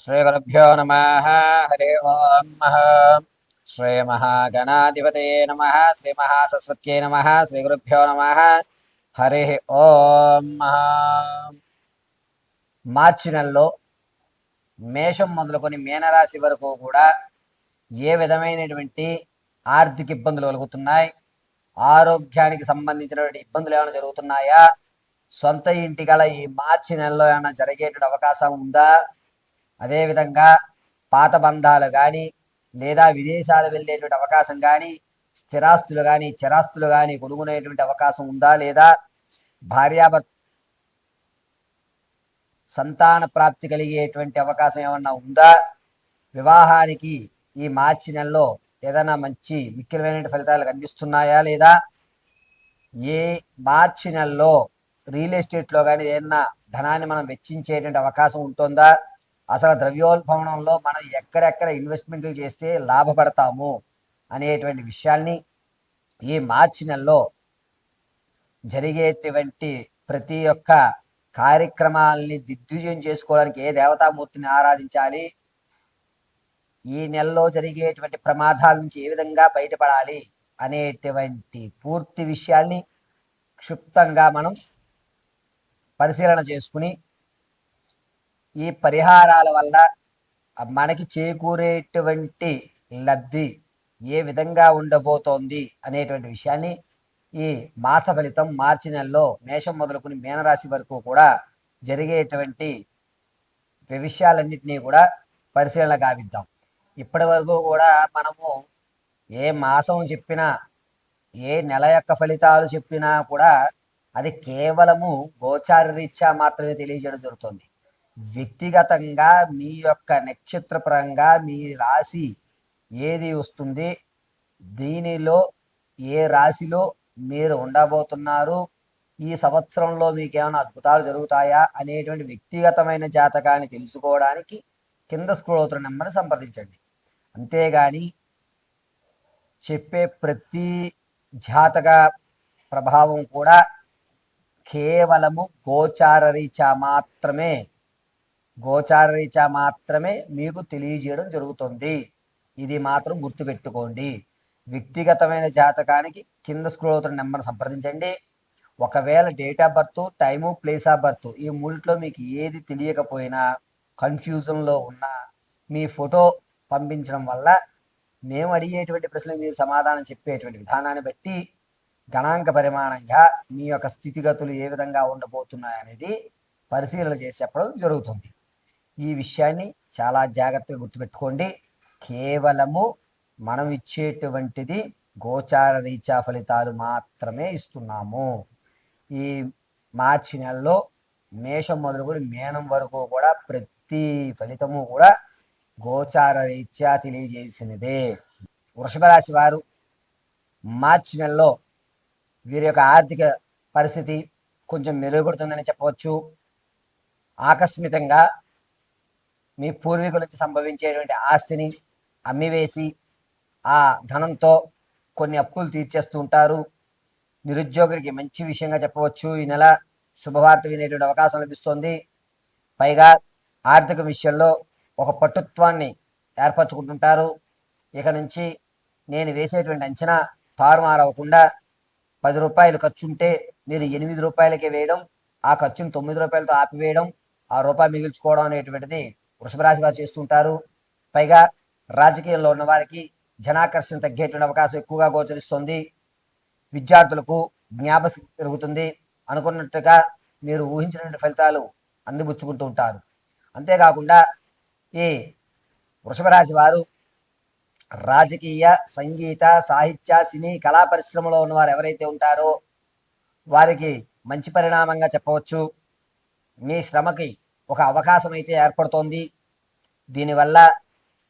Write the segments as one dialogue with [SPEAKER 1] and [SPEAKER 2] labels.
[SPEAKER 1] श्रीगुरुभ्यो नमः। हरि ओम्। श्रीमहागणाधिपते नमः। श्रीमहासरस्वत्यै नमः। श्रीगुरुभ्यो नमः। हरि ओम्। మార్చి నెలలో మేషం మొదలుకొని మీనరాశి వరకు కూడా ఏ విధమైనటువంటి ఆర్థిక ఇబ్బందులు కలుగుతున్నాయి, ఆరోగ్యానికి సంబంధించినటువంటి ఇబ్బందులు ఏమైనా జరుగుతున్నాయా, సొంత ఇంటి గల ఈ మార్చి నెలలో ఏమైనా జరిగేటువంటి అవకాశం ఉందా, అదేవిధంగా పాత బంధాలు కానీ లేదా విదేశాలు వెళ్ళేటువంటి అవకాశం కానీ, స్థిరాస్తులు కానీ చరాస్తులు కానీ కొనుగొనేటువంటి అవకాశం ఉందా లేదా, భార్యాభర్త సంతాన ప్రాప్తి కలిగేటువంటి అవకాశం ఏమన్నా ఉందా, వివాహానికి ఈ మార్చి నెలలో ఏదైనా మంచి ముఖ్యమైన ఫలితాలు కనిపిస్తున్నాయా లేదా, ఏ మార్చి నెలలో రియల్ ఎస్టేట్లో కానీ ఏదైనా ధనాన్ని మనం వెచ్చించేటువంటి అవకాశం ఉంటుందా, అసలు ద్రవ్యోల్బణంలో మనం ఎక్కడెక్కడ ఇన్వెస్ట్మెంట్లు చేస్తే లాభపడతాము అనేటువంటి విషయాల్ని ఈ మార్చి నెలలో జరిగేటువంటి ప్రతి ఒక్క కార్యక్రమాలని దిగ్విజయం చేసుకోవడానికి ఏ దేవతామూర్తిని ఆరాధించాలి, ఈ నెలలో జరిగేటువంటి ప్రమాదాల నుంచి ఏ విధంగా బయటపడాలి అనేటువంటి పూర్తి విషయాల్ని క్షుప్తంగా మనం పరిశీలన చేసుకుని ఈ పరిహారాల వల్ల మనకి చేకూరేటువంటి లబ్ధి ఏ విధంగా ఉండబోతోంది అనేటువంటి విషయాన్ని ఈ మాస ఫలితం మార్చి నెలలో మేషం మొదలుకొని మీనరాశి వరకు కూడా జరిగేటువంటి విషయాలన్నింటినీ కూడా పరిశీలన గావిద్దాం. ఇప్పటి వరకు కూడా మనము ఏ మాసం చెప్పినా, ఏ నెల యొక్క ఫలితాలు చెప్పినా కూడా అది కేవలము గోచార రీత్యా మాత్రమే తెలియజేయడం జరుగుతుంది. వ్యక్తిగతంగా మీ యొక్క నక్షత్రపరంగా మీ రాశి ఏది వస్తుంది, దీనిలో ఏ రాశిలో మీరు ఉండబోతున్నారు, ఈ సంవత్సరంలో మీకు ఏమైనా అద్భుతాలు జరుగుతాయా అనేటువంటి వ్యక్తిగతమైన జాతకాన్ని తెలుసుకోవడానికి కింద స్క్రోల్ అవుతున్న నెంబర్ని సంప్రదించండి. అంతేగాని చెప్పే ప్రతి జాతక ప్రభావం కూడా కేవలము గోచార రీత్యా మాత్రమే మీకు తెలియజేయడం జరుగుతుంది. ఇది మాత్రం గుర్తుపెట్టుకోండి. వ్యక్తిగతమైన జాతకానికి కింద స్క్రోల్ అవుతున్న నెంబర్ సంప్రదించండి. ఒకవేళ date of birth, time, place of birth ఈ మూడిట్లో మీకు ఏది తెలియకపోయినా, కన్ఫ్యూజన్లో ఉన్నా మీ ఫోటో పంపించడం వల్ల మేము అడిగేటువంటి ప్రశ్నలకు మీరు సమాధానం చెప్పేటువంటి విధానాన్ని బట్టి గణాంక పరిమాణంగా మీ యొక్క స్థితిగతులు ఏ విధంగా ఉండబోతున్నాయనేది పరిశీలన చేసి చెప్పడం జరుగుతుంది. ఈ విషయాన్ని చాలా జాగ్రత్తగా గుర్తుపెట్టుకోండి. కేవలము మనం ఇచ్చేటువంటిది గోచార రీత్యా ఫలితాలు మాత్రమే ఇస్తున్నాము. ఈ మార్చి నెలలో మేషం మొదలుకొని మీనం వరకు కూడా ప్రతి ఫలితము కూడా గోచార రీత్యా తెలియజేసినదే. వృషభ రాశి వారు మార్చి నెలలో వీరి యొక్క ఆర్థిక పరిస్థితి కొంచెం మెరుగుపడుతుందని చెప్పవచ్చు. ఆకస్మికంగా మీ పూర్వీకుల నుంచి సంభవించేటువంటి ఆస్తిని అమ్మివేసి ఆ ధనంతో కొన్ని అప్పులు తీర్చేస్తూ ఉంటారు. నిరుద్యోగులకి మంచి విషయంగా చెప్పవచ్చు. ఈ నెల శుభవార్త వినేటువంటి అవకాశం లభిస్తుంది. పైగా ఆర్థిక విషయంలో ఒక పటుత్వాన్ని ఏర్పరచుకుంటుంటారు. ఇక నుంచి నేను వేసేటువంటి అంచనా తారుమారవకుండా 10 రూపాయలు ఖర్చు ఉంటే మీరు 8 రూపాయలకే వేయడం, ఆ ఖర్చును 9 రూపాయలతో ఆపివేయడం, ఆ రూపాయి మిగిల్చుకోవడం అనేటువంటిది వృషభ రాశి వారు చేస్తుంటారు. పైగా రాజకీయంలో ఉన్న వారికి జనాకర్షణ తగ్గేటువంటి అవకాశం ఎక్కువగా గోచరిస్తుంది. విద్యార్థులకు జ్ఞాపశక్తి పెరుగుతుంది. అనుకున్నట్టుగా మీరు ఊహించినటువంటి ఫలితాలు అందిపుచ్చుకుంటూ ఉంటారు. అంతేకాకుండా ఈ వృషభ రాశి వారు రాజకీయ, సంగీత, సాహిత్య, సినీ, కళా పరిశ్రమలో ఉన్నవారు ఎవరైతే ఉంటారో వారికి మంచి పరిణామంగా చెప్పవచ్చు. మీ శ్రమకి ఒక అవకాశం అయితే ఏర్పడుతోంది. దీనివల్ల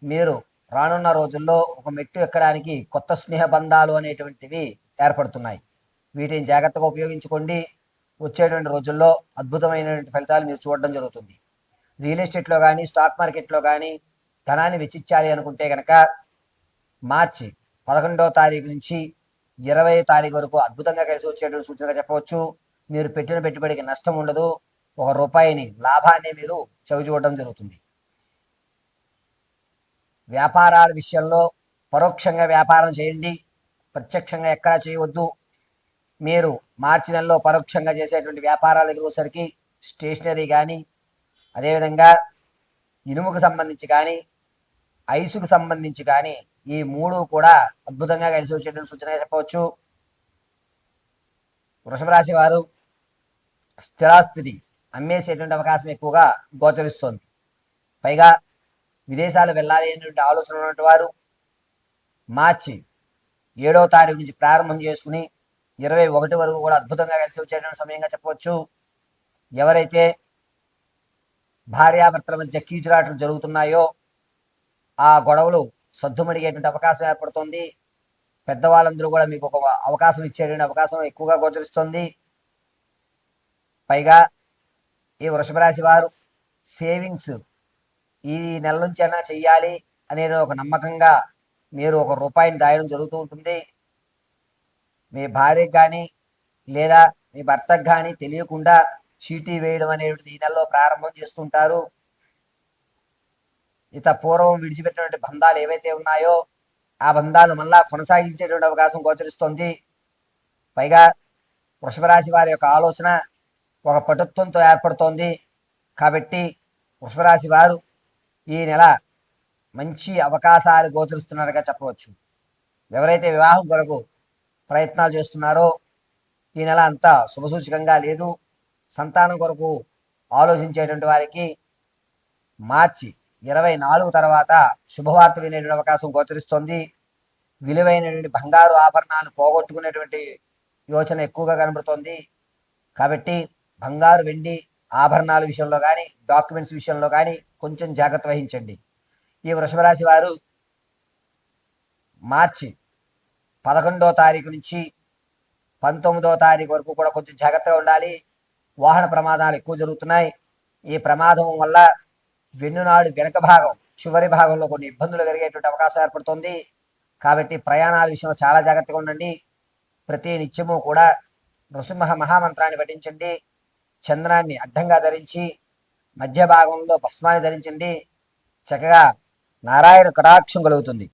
[SPEAKER 1] మీరు రానున్న రోజుల్లో ఒక మెట్టు ఎక్కడానికి కొత్త స్నేహ బంధాలు అనేటువంటివి ఏర్పడుతున్నాయి. వీటిని జాగ్రత్తగా ఉపయోగించుకోండి. వచ్చేటువంటి రోజుల్లో అద్భుతమైనటువంటి ఫలితాలు మీరు చూడడం జరుగుతుంది. రియల్ ఎస్టేట్లో కానీ, స్టాక్ మార్కెట్లో కానీ ధనాన్ని వెచ్చించాలి అనుకుంటే కనుక మార్చి 11వ తారీఖు నుంచి 20వ తారీఖు వరకు అద్భుతంగా కలిసి వచ్చేటువంటి సూచనగా చెప్పవచ్చు. మీరు పెట్టిన పెట్టుబడికి నష్టం ఉండదు. 1 రూపాయిని లాభాన్ని మీరు చవి చూడడం జరుగుతుంది. వ్యాపారాల విషయంలో పరోక్షంగా వ్యాపారం చేయండి, ప్రత్యక్షంగా ఎక్కడా చేయవద్దు. మీరు మార్చి నెలలో పరోక్షంగా చేసేటువంటి వ్యాపారాల దగ్గర వచ్చేసరికి స్టేషనరీ కానీ, అదేవిధంగా ఇనుముకు సంబంధించి కానీ, ఐసుకు సంబంధించి కానీ, ఈ మూడు కూడా అద్భుతంగా కలిసి వచ్చేటువంటి సూచనగా చెప్పవచ్చు. వృషభ రాశి వారు స్థిరాస్థితి అమ్మేసేటువంటి అవకాశం ఎక్కువగా గోచరిస్తోంది. పైగా విదేశాలు వెళ్ళాలి అనేటువంటి ఆలోచన ఉన్నటువంటి వారు మార్చి 7వ తారీఖు నుంచి ప్రారంభం చేసుకుని 21 వరకు కూడా అద్భుతంగా కలిసి వచ్చేటువంటి సమయంగా చెప్పవచ్చు. ఎవరైతే భార్యాభర్తల మధ్య కీచులాటలు జరుగుతున్నాయో ఆ గొడవలు సద్దుమడిగేటువంటి అవకాశం ఏర్పడుతుంది. పెద్దవాళ్ళందరూ కూడా మీకు ఒక అవకాశం ఇచ్చేటువంటి అవకాశం ఎక్కువగా గోచరిస్తుంది. పైగా ఈ వృషభ రాశి వారు సేవింగ్స్ ఈ నెల నుంచి అయినా చెయ్యాలి అనే ఒక నమ్మకంగా మీరు ₹1 దాయడం జరుగుతూ ఉంటుంది. మీ భార్యకు కానీ లేదా మీ భర్తకు కానీ తెలియకుండా చీటీ వేయడం అనేటిది ఈ నెలలో ప్రారంభం చేస్తుంటారు. పూర్వం విడిచిపెట్టినటువంటి బంధాలు ఏవైతే ఉన్నాయో ఆ బంధాలు మళ్ళా కొనసాగించేటువంటి అవకాశం గోచరిస్తుంది. పైగా వృషభ రాశి వారి యొక్క ఆలోచన ఒక పటుత్వంతో ఏర్పడుతోంది. కాబట్టి వృషభ రాశి వారు ఈ నెల మంచి అవకాశాలు గోచరిస్తున్నట్టుగా చెప్పవచ్చు. ఎవరైతే వివాహం కొరకు ప్రయత్నాలు చేస్తున్నారో ఈ నెల అంతా శుభసూచకంగా లేదు. సంతానం కొరకు ఆలోచించేటువంటి వారికి మార్చి 24 తర్వాత శుభవార్త వినేటువంటి అవకాశం గోచరిస్తోంది. విలువైనటువంటి బంగారు ఆభరణాలు పోగొట్టుకునేటువంటి యోచన ఎక్కువగా కనబడుతోంది. కాబట్టి బంగారు, వెండి ఆభరణాల విషయంలో కానీ, డాక్యుమెంట్స్ విషయంలో కానీ కొంచెం జాగ్రత్త వహించండి. ఈ వృషభ రాశి వారు మార్చి 11వ తారీఖు నుంచి 19వ తారీఖు వరకు కూడా కొంచెం జాగ్రత్తగా ఉండాలి. వాహన ప్రమాదాలు ఎక్కువ జరుగుతున్నాయి. ఈ ప్రమాదం వల్ల వెన్నునాడు వెనక భాగం, చివరి భాగంలో కొన్ని ఇబ్బందులు కలిగేటువంటి అవకాశం ఏర్పడుతుంది. కాబట్టి ప్రయాణాల విషయంలో చాలా జాగ్రత్తగా ఉండండి. ప్రతి నిత్యము కూడా నృసింహ మహామంత్రాన్ని పఠించండి. చంద్రాన్ని అడ్డంగా ధరించి మధ్య భాగంలో భస్మాన్ని ధరించండి. చక్కగా నారాయణ కటాక్షం కలుగుతుంది.